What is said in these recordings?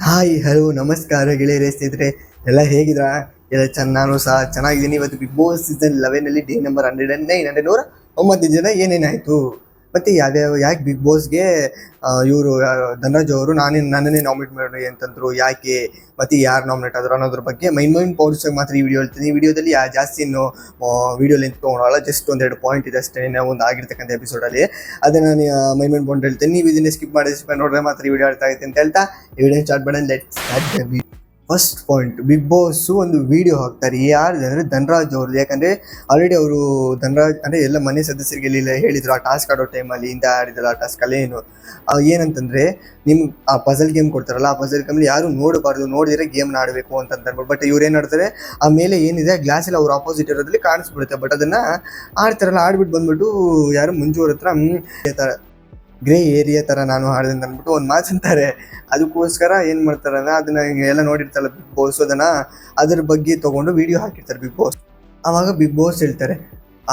Hi hello ನಮಸ್ಕಾರ ಗೆಳೆಯರೇ, ಸ್ನೇಹಿತರೆ ಎಲ್ಲ ಹೇಗಿದ್ರಾ? ಎಲ್ಲ ನಾನು ಸಹ ಚೆನ್ನಾಗಿದ್ದೀನಿ. ಇವತ್ತು Bigg Boss season 11 day number 109 ಅಂದರೆ 109 ಜನ ಏನೇನಾಯಿತು ಮತ್ತು ಯಾಕೆ ಬಿಗ್ ಬಾಸ್ಗೆ ಇವರು ಧನರಾಜ್ ಅವರು ನನ್ನನ್ನೇ ನಾಮಿನೇಟ್ ಮಾಡಿ ಅಂತಂದ್ರು, ಯಾಕೆ ಮತ್ತು ಯಾರು ನಾಮಿನೇಟ್ ಆದರು ಅನ್ನೋದ್ರ ಬಗ್ಗೆ ಮೈನ್ ಪಾಯಿಂಟ್ಸ್ ಮಾತ್ರ ಈ ವಿಡಿಯೋ ಹೇಳ್ತೀನಿ. ಈ ವಿಡಿಯೋದಲ್ಲಿ ಜಾಸ್ತಿ ಇನ್ನು ವಿಡಿಯೋ ಲೆಂತ್ ತೊಗೊಳಲ್ಲ, ಜಸ್ಟ್ ಒಂದೆರಡು ಪಾಯಿಂಟ್ ಇದೆ ಅಷ್ಟೇ ಒಂದು ಆಗಿರ್ತಕ್ಕಂಥ ಎಪಿಸೋಡಲ್ಲಿ. ಅದನ್ನು ನಾನು ಮೈನ್ ಪಾಯಿಂಟ್ ಹೇಳ್ತೀನಿ. ನೀವು ಇದನ್ನೇ ಸ್ಕಿಪ್ ನೋಡಿದ್ರೆ ಮಾತ್ರ ಈ ವಿಡಿಯೋ ಅರ್ಥ ಆಗುತ್ತೆ ಅಂತ ಹೇಳ್ತಾ ಈ ವಿಡಿಯೋ ಸ್ಟಾರ್ಟ್ ಮಾಡೋಣ. Let's start the video. First point, Bigg Boss ಒಂದು ವಿಡಿಯೋ ಹಾಕ್ತಾರೆ. ಯಾರು ಅಂದರೆ ಧನರಾಜ್ ಅವರು. ಯಾಕಂದರೆ ಆಲ್ರೆಡಿ ಅವರು ಧನರಾಜ್ ಅಂದರೆ ಎಲ್ಲ ಮನೆ ಸದಸ್ಯರಿಗೆ ಹೇಳಿದ್ರು ಆ ಟಾಸ್ಕ್ ಆಡೋ ಟೈಮಲ್ಲಿ ಇಂಥ ಆಡಿದ್ರು ಆ ಟಾಸ್ಕಲ್ಲಿ ಏನಂತಂದರೆ ನಿಮ್ಮ ಆ ಪಜಲ್ ಗೇಮ್ ಕೊಡ್ತಾರಲ್ಲ, ಆ ಪಜಲ್ ಗೇಮಲ್ಲಿ ಯಾರು ನೋಡಬಾರ್ದು, ನೋಡಿದರೆ ಗೇಮ್ನ ಆಡಬೇಕು ಅಂತ ಅಂದ್ಬಿಟ್ಟು. ಬಟ್ ಇವ್ರು ಏನು ಆಡ್ತಾರೆ, ಆ ಮೇಲೆ ಏನಿದೆ ಗ್ಲಾಸಲ್ಲಿ ಅವ್ರ ಆಪೋಸಿಟ್ ಇರೋದ್ರಲ್ಲಿ ಕಾಣಿಸ್ಬಿಡುತ್ತೆ. ಬಟ್ ಅದನ್ನು ಆಡ್ತಾರಲ್ಲ, ಆಡ್ಬಿಟ್ಟು ಬಂದ್ಬಿಟ್ಟು ಯಾರು ಮಂಜು ಅವ್ರ ಹತ್ರ ಗ್ರೇ ಏರಿಯಾ ಥರ ನಾನು ಹಾಡಿದೆ ಅಂತ ಅಂದ್ಬಿಟ್ಟು ಒಂದು ಮಾತಂತಾರೆ. ಅದಕ್ಕೋಸ್ಕರ ಏನು ಮಾಡ್ತಾರೆ ಅಂದರೆ ಅದನ್ನು ಎಲ್ಲ ನೋಡಿರ್ತಾರಲ್ಲ ಬಿಗ್ ಬಾಸ್, ಅದ್ರ ಬಗ್ಗೆ ತೊಗೊಂಡು ವಿಡಿಯೋ ಹಾಕಿರ್ತಾರೆ ಬಿಗ್ ಬಾಸ್. ಆವಾಗ ಬಿಗ್ ಬಾಸ್ ಹೇಳ್ತಾರೆ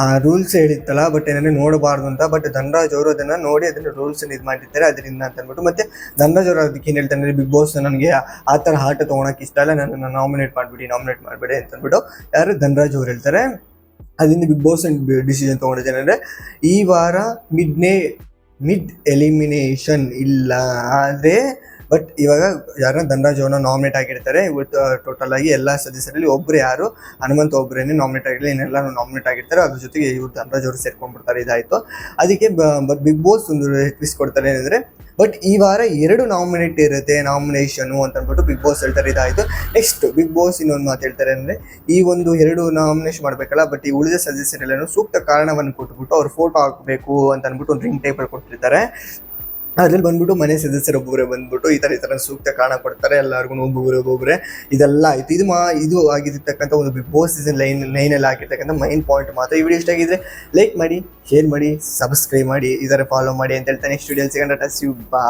ಆ ರೂಲ್ಸ್ ಹೇಳಿತ್ತಲ್ಲ, ಬಟ್ ಏನಂದರೆ ನೋಡಬಾರ್ದು ಅಂತ. ಬಟ್ ಧನರಾಜ್ ಅವರು ಅದನ್ನು ನೋಡಿ ಅದನ್ನು ರೂಲ್ಸನ್ನು ಇದು ಮಾಡಿರ್ತಾರೆ ಅದರಿಂದ ಅಂತ ಅಂದ್ಬಿಟ್ಟು. ಮತ್ತು ಧನರಾಜ್ ಅವರು ಅದಕ್ಕೆ ಏನು ಹೇಳ್ತಾರೆ ಅಂದರೆ, ಬಿಗ್ ಬಾಸ್ ನನಗೆ ಆ ಥರ ಆಟ ತೊಗೊಳಕ್ಕೆ ಇಷ್ಟ ಇಲ್ಲ, ನನ್ನನ್ನು ನಾಮಿನೇಟ್ ಮಾಡಬೇಡಿ ಅಂತ ಅಂದ್ಬಿಟ್ಟು ಯಾರು ಧನರಾಜ್ ಅವರು ಹೇಳ್ತಾರೆ. ಅದರಿಂದ ಬಿಗ್ ಬಾಸ್ ಡಿಸಿಷನ್ ತೊಗೊಂಡಿದ್ದೇನೆ ಅಂದರೆ ಈ ವಾರ ಮಿಡ್ ಎಲಿಮಿನೇಷನ್ ಇಲ್ಲ. ಆದರೆ ಬಟ್ ಇವಾಗ ಯಾರನ್ನ ಧನರಾಜ್ ಅವ್ರನ್ನ ನಾಮಿನೇಟ್ ಆಗಿರ್ತಾರೆ. ಇವತ್ತು ಟೋಟಲ್ ಆಗಿ ಎಲ್ಲ ಸದಸ್ಯರಲ್ಲಿ ಒಬ್ಬರು ಯಾರು ಹನುಮಂತ ಒಬ್ಬರೇನೆ ನಾಮಿನೇಟ್ ಆಗಿರಲಿ, ಇನ್ನೆಲ್ಲರೂ ನಾಮಿನೇಟ್ ಆಗಿರ್ತಾರೆ. ಅದ್ರ ಜೊತೆಗೆ ಇವ್ರು ಧನರಾಜ್ ಅವರು ಸೇರ್ಕೊಂಡ್ಬಿಡ್ತಾರೆ. ಇದಾಯಿತು. ಅದಕ್ಕೆ ಬಟ್ ಬಿಗ್ ಬಾಸ್ ಒಂದು ಟ್ವಿಸ್ಟ್ ಕೊಡ್ತಾರೆ ಏನಂದರೆ, ಬಟ್ ಈ ವಾರ 2 ನಾಮಿನೇಟ್ ಇರುತ್ತೆ, ನಾಮಿನೇಷನು ಅಂತ ಅಂದ್ಬಿಟ್ಟು ಬಿಗ್ ಬಾಸ್ ಹೇಳ್ತಾರೆ. ಇದಾಯಿತು. ನೆಕ್ಸ್ಟ್ ಬಿಗ್ ಬಾಸ್ ಇನ್ನೊಂದು ಮಾತು ಹೇಳ್ತಾರೆ ಅಂದರೆ, ಈ ಒಂದು 2 ನಾಮಿನೇಷನ್ ಮಾಡಬೇಕಲ್ಲ, ಬಟ್ ಈ ಉಳಿದ ಸದಸ್ಯರೆಲ್ಲರೂ ಸೂಕ್ತ ಕಾರಣವನ್ನು ಕೊಟ್ಬಿಟ್ಟು ಅವ್ರು ಫೋಟೋ ಹಾಕಬೇಕು ಅಂತ ಅಂದ್ಬಿಟ್ಟು ಒಂದು ರಿಂಗ್ ಟೇಬಲ್ ಕೊಟ್ಟಿರ್ತಾರೆ. ಅದ್ರಲ್ಲಿ ಬಂದ್ಬಿಟ್ಟು ಮನೆ ಸದಸ್ಯರೊಬ್ಬರೇ ಬಂದ್ಬಿಟ್ಟು ಈ ಥರ ಸೂಕ್ತ ಕಾರಣ ಕೊಡ್ತಾರೆ ಎಲ್ಲರಿಗೂ, ಒಬ್ಬೊಬ್ಬರೇ ಇದೆಲ್ಲ ಆಯಿತು. ಇದು ಆಗಿರ್ತಕ್ಕಂಥ ಒಂದು ಬಿಗ್ ಬಾಸ್ ಸೀಸನ್ 9 ಆಗಿರ್ತಕ್ಕಂಥ ಮೈನ್ ಪಾಯಿಂಟ್ ಮಾತ್ರ. ಈ ವಿಡಿಯೋ ಇಷ್ಟ ಆಗಿದ್ರೆ ಲೈಕ್ ಮಾಡಿ, ಶೇರ್ ಮಾಡಿ, ಸಬ್ಸ್ಕ್ರೈಬ್ ಮಾಡಿ, ಇದರ ಫಾಲೋ ಮಾಡಿ ಅಂತ ಹೇಳ್ತಾ ನೆಕ್ಸ್ಟ್ ವಿಡಿಯೋ ಸಿಗೋಣ. ಬಾ.